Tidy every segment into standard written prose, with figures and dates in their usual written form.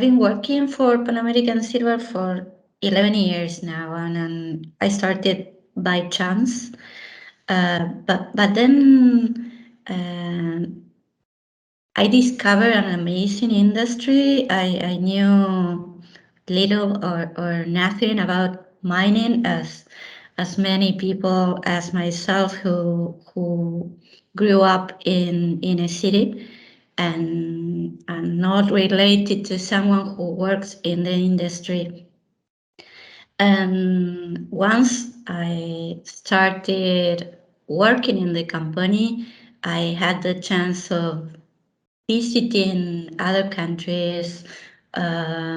been working for Pan American Silver for 11 years now, and I started by chance. But then I discovered an amazing industry. I knew little or nothing about mining, as many people as myself who grew up in a city and not related to someone who works in the industry. And once I started working in the company, I had the chance of visiting other countries,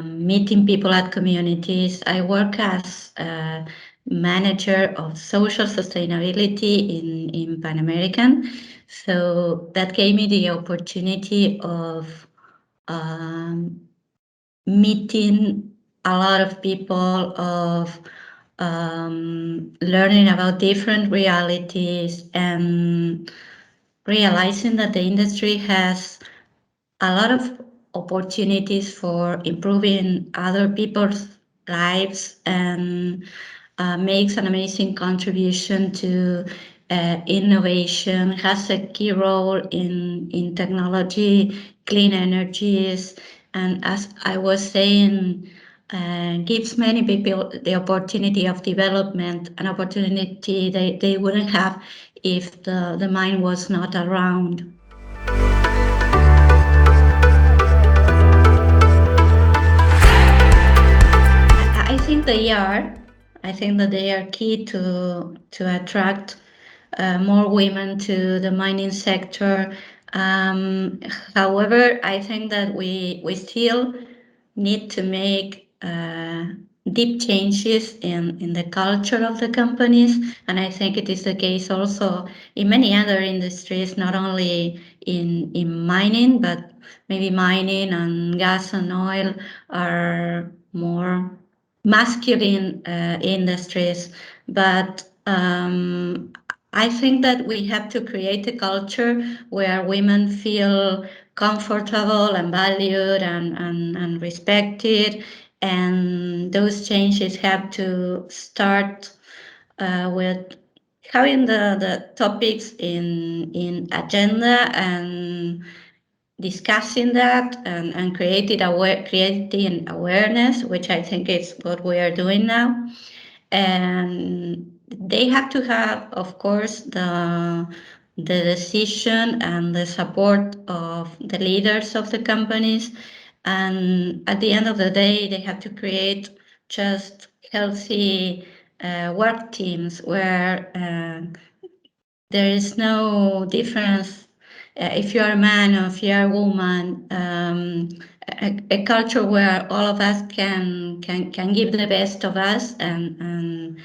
meeting people at communities. I work as a manager of social sustainability in Pan American. So that gave me the opportunity of meeting a lot of people, of learning about different realities, and realizing that the industry has a lot of opportunities for improving other people's lives, and makes an amazing contribution to innovation, has a key role in technology, clean energies, and as I was saying, gives many people the opportunity of development, an opportunity they wouldn't have if the mine was not around. I think they are. I think that they are key to attract more women to the mining sector. However, I think that we still need to make deep changes in the culture of the companies, and I think it is the case also in many other industries, not only in mining, but maybe mining and gas and oil are more masculine industries. But I think that we have to create a culture where women feel comfortable and valued and respected, and those changes have to start with having the topics in agenda and discussing that and creating awareness, which I think is what we are doing now. And they have to have, of course, the decision and the support of the leaders of the companies. And at the end of the day, they have to create just healthy work teams where there is no difference if you are a man or if you are a woman. A culture where all of us can give the best of us and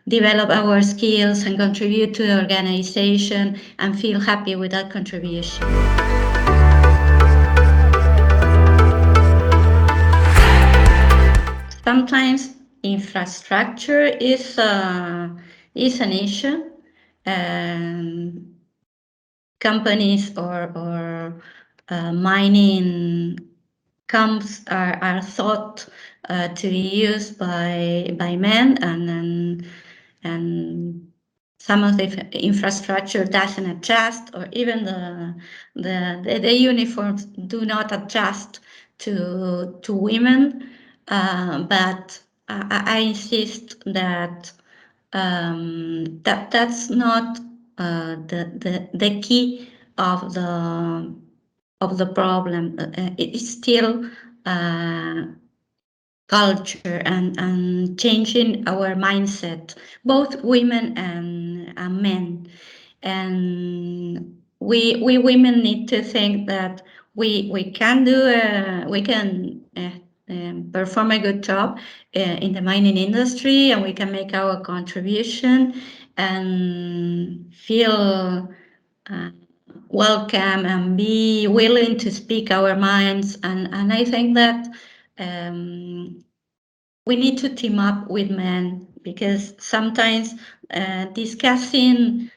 develop our skills and contribute to the organization and feel happy with that contribution. Sometimes infrastructure is an issue. Companies or mining camps are thought to be used by men, and some of the infrastructure doesn't adjust, or even the uniforms do not adjust to women. But I insist that that's not the key of the problem. It is still culture and changing our mindset, both women and men. And we women need to think that we can perform a good job in the mining industry, and we can make our contribution and feel welcome and be willing to speak our minds. And I think that we need to team up with men, because sometimes discussing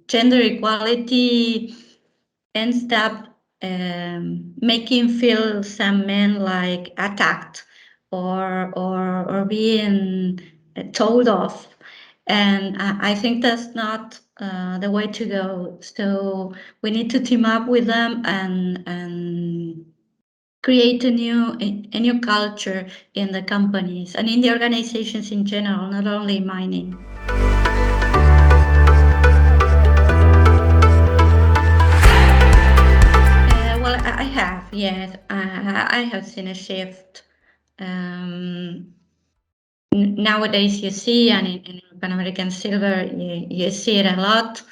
gender equality ends up making feel some men like attacked or being told off. And I think that's not the way to go. So we need to team up with them and create a new culture in the companies and in the organizations in general, not only mining. Well, I have, yes. I have seen a shift. Nowadays, you see, and in Pan American Silver, you see it a lot.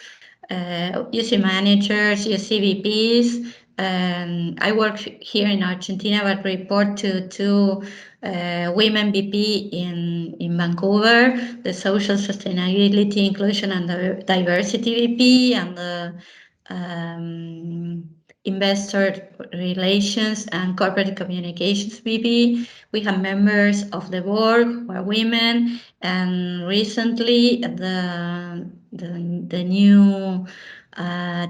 You see managers, you see VPs. I work here in Argentina, but report to two women VP in Vancouver, the Social Sustainability, Inclusion, and Diversity VP, and the um, Investor Relations and Corporate Communications VP. We have members of the board who are women, and recently the new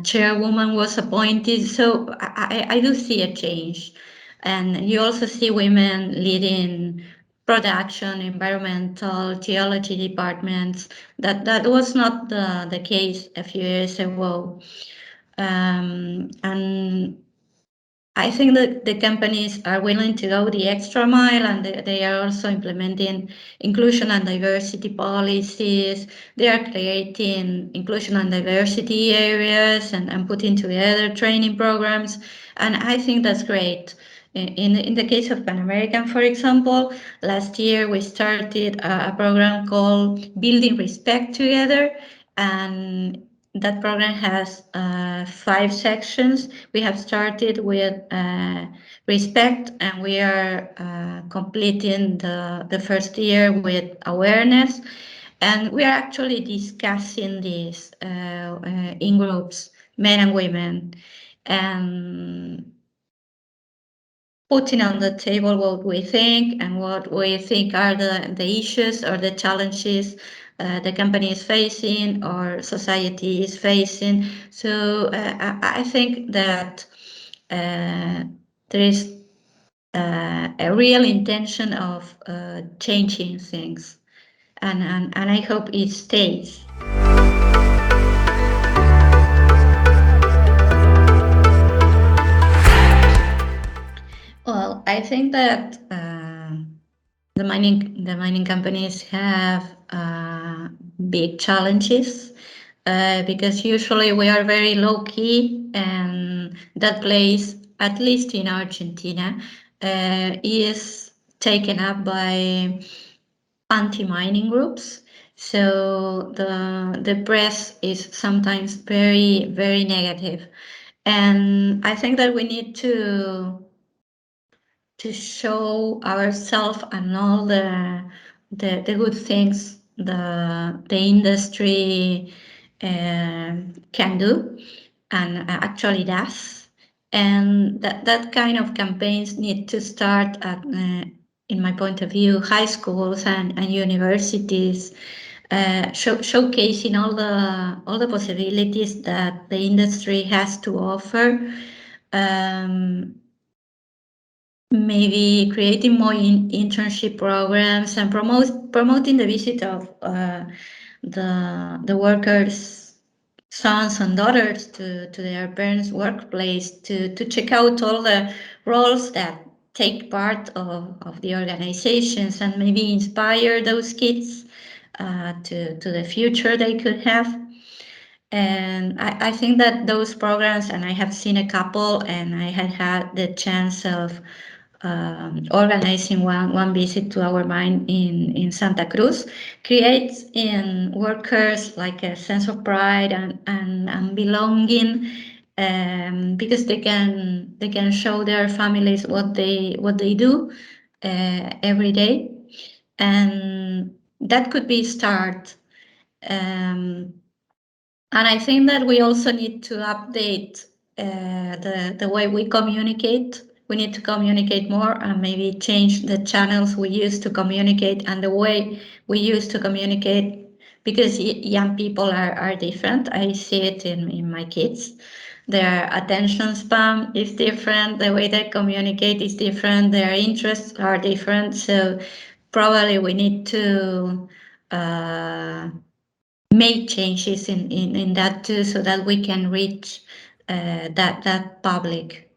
chairwoman was appointed. So I do see a change, and you also see women leading production, environmental, geology departments. That was not the case a few years ago. And I think that the companies are willing to go the extra mile, and they are also implementing inclusion and diversity policies. They are creating inclusion and diversity areas and putting together training programs. And I think that's great. In the case of Pan American, for example, last year we started a program called Building Respect Together, and that program has 5 sections. We have started with respect, and we are completing the first year with awareness. And we are actually discussing this in groups, men and women, and putting on the table what we think and what we think are the issues or the challenges the company is facing or society is facing. So I think that there is a real intention of changing things, and I hope it stays. Well, I think that the mining companies have big challenges because usually we are very low key, and that place, at least in Argentina, is taken up by anti-mining groups. So the press is sometimes very, very negative, and I think that we need to show ourselves and all the good things the industry can do and actually does, and that kind of campaigns need to start at, in my point of view, high schools and universities, showcasing all the possibilities that the industry has to offer. Maybe creating more internship programs and promoting the visit of the workers' sons and daughters to their parents' workplace to check out all the roles that take part of the organizations, and maybe inspire those kids to the future they could have. And I think that those programs, and I have seen a couple, and I had the chance of organizing one visit to our mine in Santa Cruz, creates in workers like a sense of pride and belonging, because they can show their families what they do every day, and that could be start. And I think that we also need to update the way we communicate. We need to communicate more and maybe change the channels we use to communicate and the way we use to communicate, because young people are different. I see it in my kids. Their attention span is different. The way they communicate is different. Their interests are different. So probably we need to make changes in that too, so that we can reach that public.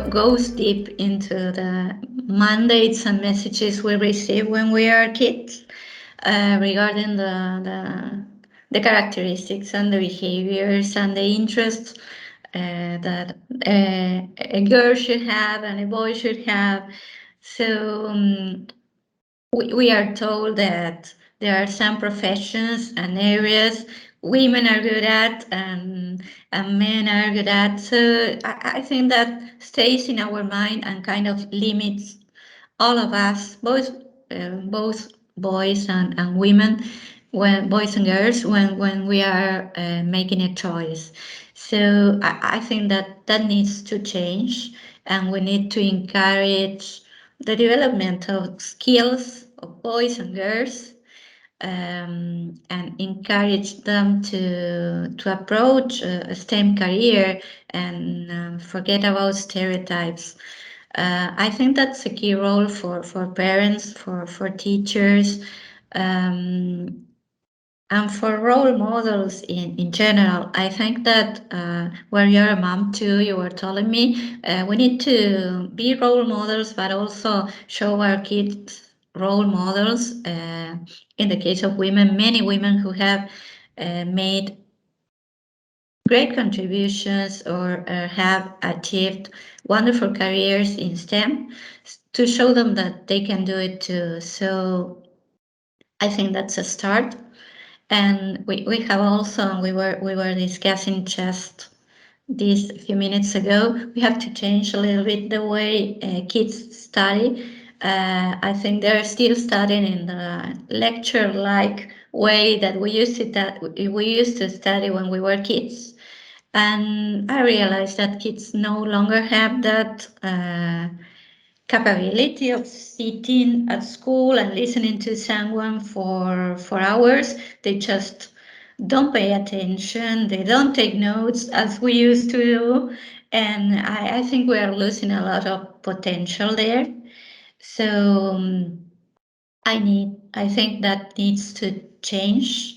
Goes deep into the mandates and messages we receive when we are kids regarding the characteristics and the behaviors and the interests that a girl should have and a boy should have. So we are told that there are some professions and areas women are good at and men are good at. So I think that stays in our mind and kind of limits all of us, both boys and women, when boys and girls, when we are making a choice. So I think that needs to change, and we need to encourage the development of skills of boys and girls, and encourage them to approach a STEM career and forget about stereotypes. I think that's a key role for parents, for teachers, um, and for role models in general. I think that where you're a mom too, you were telling me, we need to be role models, but also show our kids role models. In the case of women, many women who have made great contributions or have achieved wonderful careers in STEM, to show them that they can do it too. So I think that's a start. And we have also, we were discussing just this a few minutes ago, we have to change a little bit the way kids study. I think they're still studying in the lecture-like way that we used to study when we were kids. And I realized that kids no longer have that capability of sitting at school and listening to someone for hours. They just don't pay attention. They don't take notes as we used to do. And I think we are losing a lot of potential there. So I think that needs to change.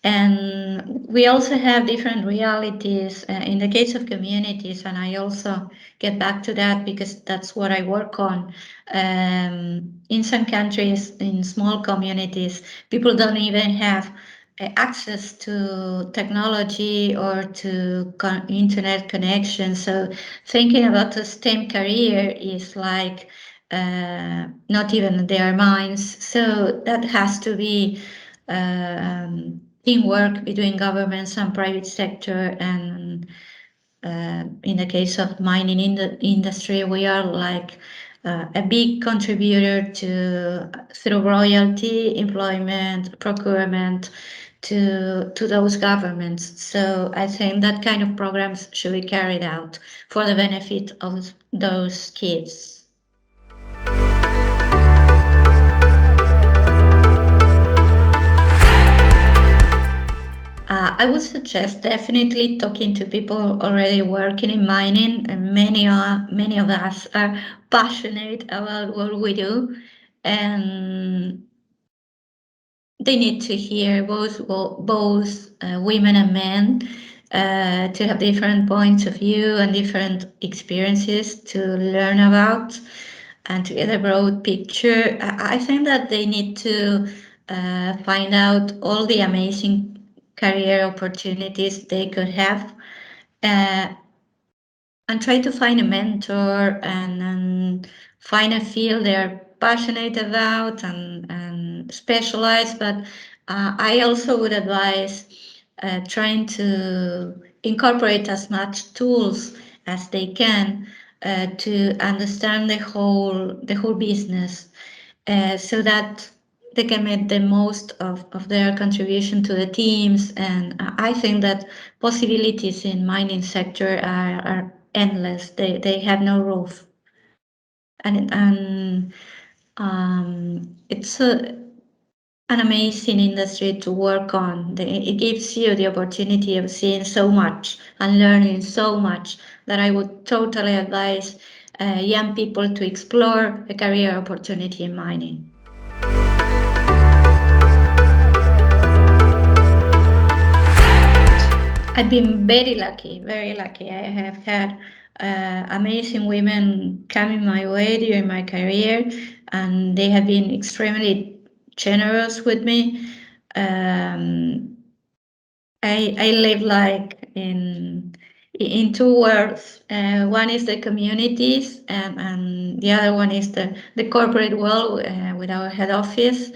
And we also have different realities in the case of communities, and I also get back to that because that's what I work on. In some countries, in small communities, people don't even have access to technology or to internet connection. So thinking about a STEM career is like not even in their minds. So that has to be teamwork between governments and private sector. And in the case of mining in the industry, we are like a big contributor to through royalty, employment, procurement to those governments. So I think that kind of programs should be carried out for the benefit of those kids. I would suggest definitely talking to people already working in mining, and many of us are passionate about what we do, and they need to hear both women and men to have different points of view and different experiences to learn about and to get a broad picture. I think that they need to find out all the amazing career opportunities they could have, uh, and try to find a mentor and find a field they're passionate about and specialize. But I also would advise trying to incorporate as much tools as they can to understand the whole business, so that they can make the most of their contribution to the teams. And I think that possibilities in mining sector are endless. They have no roof. And it's an amazing industry to work on. It gives you the opportunity of seeing so much and learning so much that I would totally advise young people to explore a career opportunity in mining. I've been very lucky, very lucky. I have had amazing women coming my way during my career, and they have been extremely generous with me. I live like in two worlds. One is the communities, and the other one is the corporate world with our head office.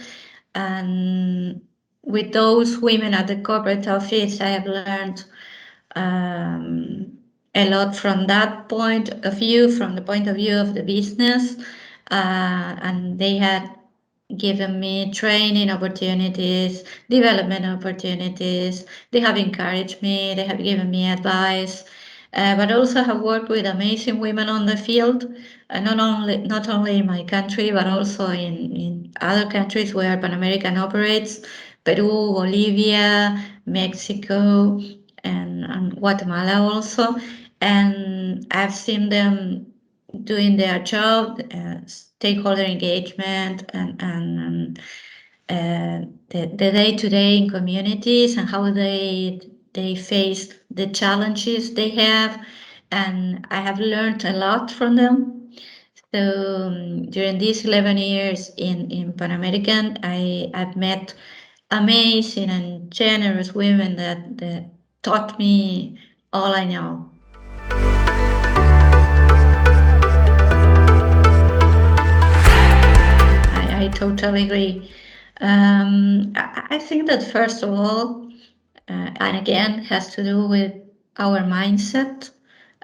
And with those women at the corporate office, I have learned um, a lot from that point of view, from the point of view of the business, and they had given me training opportunities, development opportunities. They have encouraged me, they have given me advice, but also have worked with amazing women on the field, not only in my country, but also in other countries where Pan American operates, Peru, Bolivia, Mexico, and Guatemala also. And I've seen them doing their job, stakeholder engagement, and the day-to-day in communities and how they face the challenges they have, and I have learned a lot from them. So during these 11 years in Pan American, I've met amazing and generous women that taught me all I know. I totally agree. I think that first of all, and again, has to do with our mindset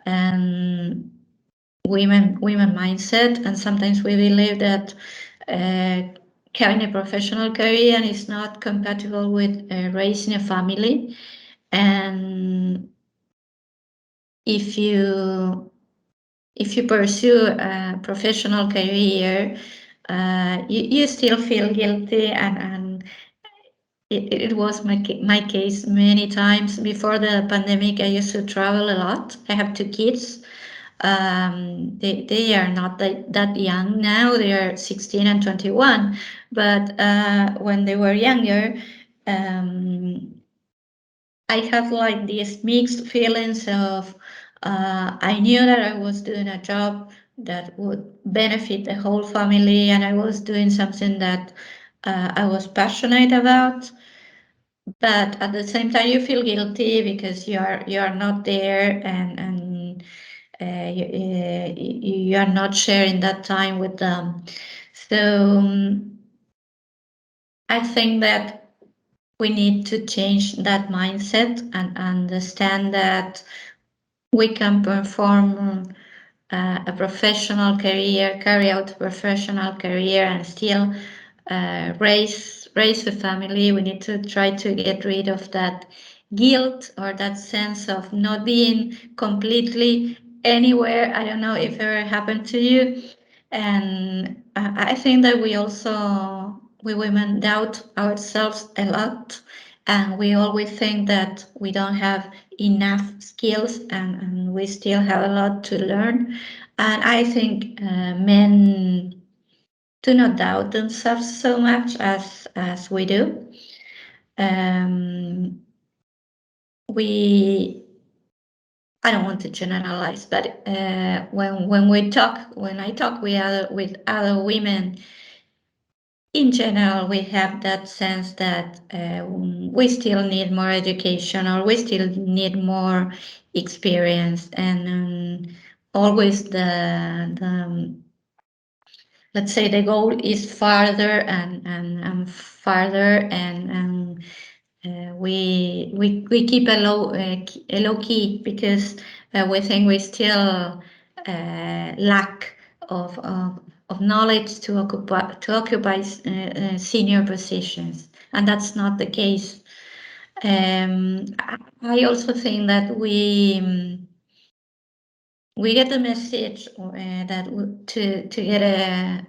and women mindset. And sometimes we believe that having a professional career is not compatible with raising a family. And if you pursue a professional career, you still feel guilty, and it was my case many times. Before the pandemic, I used to travel a lot. I have two kids. They are not that young now. They are 16 and 21. But when they were younger, I have like these mixed feelings of I knew that I was doing a job that would benefit the whole family, and I was doing something that I was passionate about. But at the same time, you feel guilty because you are not there, and you are not sharing that time with them. So I think that we need to change that mindset and understand that we can perform a professional career, carry out a professional career, and still raise a family. We need to try to get rid of that guilt or that sense of not being completely anywhere. I don't know if it ever happened to you. And I think that we women doubt ourselves a lot, and we always think that we don't have enough skills, and we still have a lot to learn. And I think men do not doubt themselves so much as we do. We I don't want to generalize, but when I talk with other women, in general, we have that sense that we still need more education, or we still need more experience, and always the let's say the goal is farther and farther, and we keep a low key because we think we still lack of knowledge to occupy senior positions, and that's not the case. I also think that we get the message that to get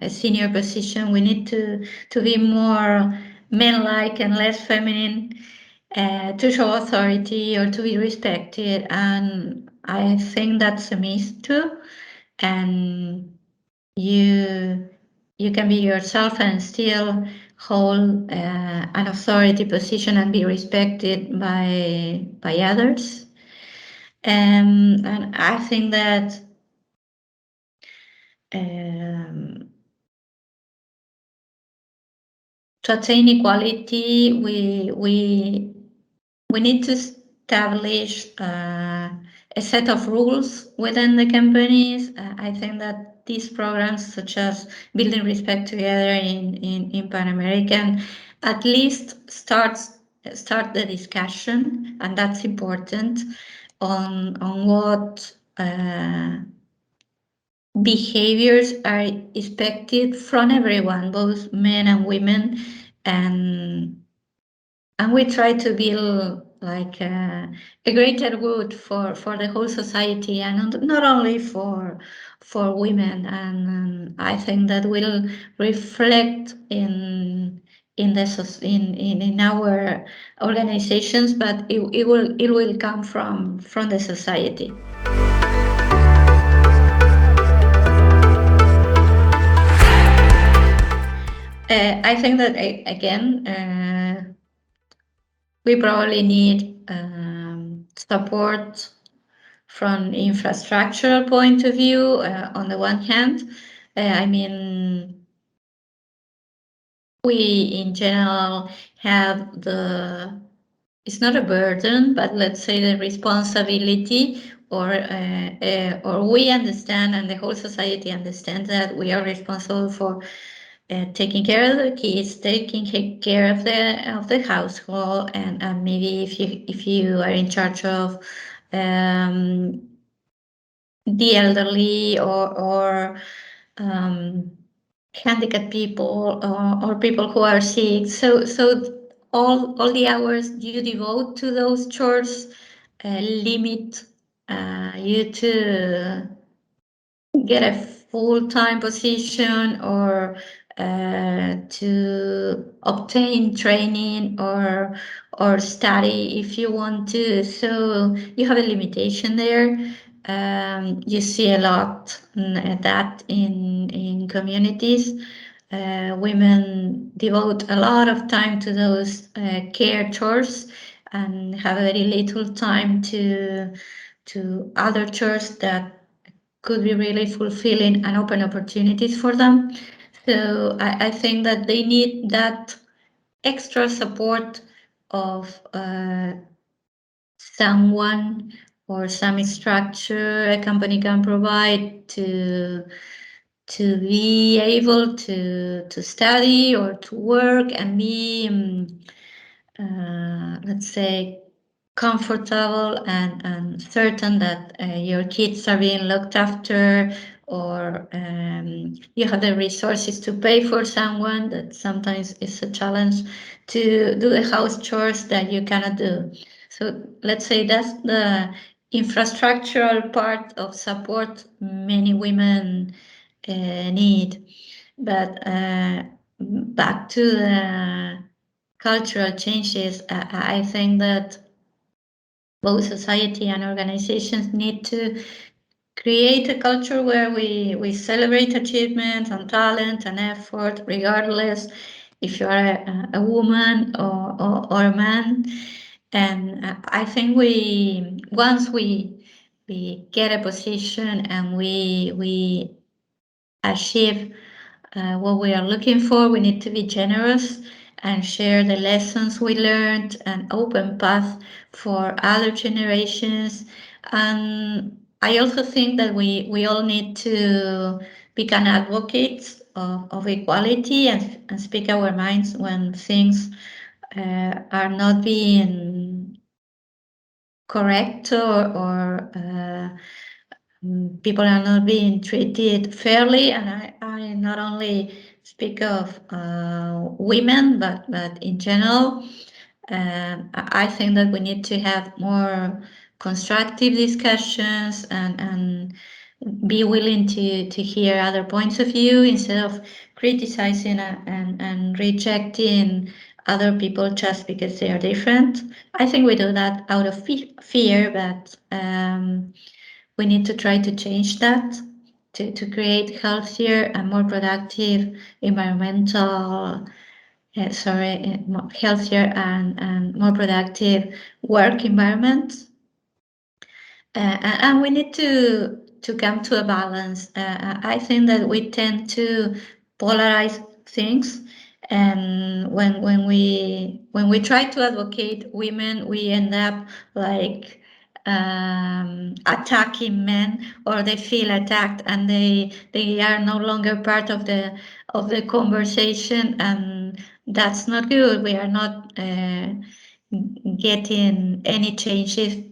a senior position, we need to be more men-like and less feminine, to show authority or to be respected. And I think that's a myth too. And you can be yourself and still hold an authority position and be respected by others. And I think that to attain equality, we need to establish a set of rules within the companies. I think that these programs, such as Building Respect Together in Pan American, at least start the discussion, and that's important, on what behaviors are expected from everyone, both men and women, and we try to build like a greater good for the whole society, and not only for women. And I think that will reflect in our organizations, but it will come from the society. I think that again, we probably need support from infrastructural point of view. On the one hand, I mean, we in general have it's not a burden, but let's say the responsibility, or we understand, and the whole society understands, that we are responsible for taking care of the kids, taking care of the household, and maybe if you are in charge of the elderly, or handicapped people, or people who are sick. So all the hours you devote to those chores limit you to get a full-time position, or to obtain training, or study if you want to. So you have a limitation there. You see a lot that in communities. Women devote a lot of time to those care chores, and have very little time to other chores that could be really fulfilling and open opportunities for them. So I think that they need that extra support of someone, or some structure a company can provide to be able to study or to work and be, let's say, comfortable and certain that your kids are being looked after, or you have the resources to pay for someone. That sometimes is a challenge to do the house chores that you cannot do. So let's say that's the infrastructural part of support many women need. But back to the cultural changes, I think that both society and organizations need to create a culture where we celebrate achievement and talent and effort, regardless if you are a woman or a man. And I think once we get a position and we achieve what we are looking for, we need to be generous and share the lessons we learned, and open path for other generations. And I also think that we all need to become advocates of equality, and speak our minds when things are not being correct, or people are not being treated fairly. And I not only speak of women, but in general. I think that we need to have more constructive discussions, and be willing to hear other points of view, instead of criticizing and rejecting other people just because they are different. I think we do that out of fear, but we need to try to change that to create healthier and more productive environmental, healthier and more productive work environment. And we need to come to a balance. I think that we tend to polarize things, and when we try to advocate women, we end up like attacking men, or they feel attacked and they are no longer part of the conversation, and that's not good. We are not getting any changes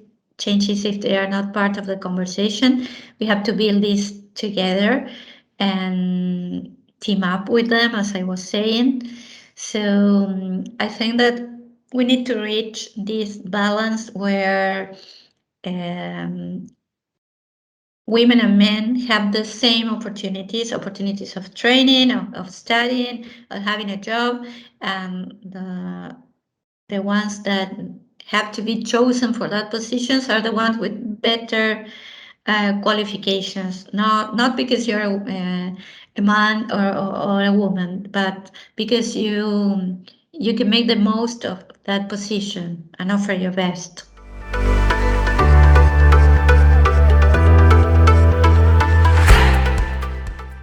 if they are not part of the conversation. We have to build this together and team up with them, as I was saying. So I think that we need to reach this balance where um, women and men have the same opportunities of training, of studying, of having a job, and the ones that have to be chosen for that positions are the ones with better qualifications. Not because you're a man or a woman, but because you can make the most of that position and offer your best.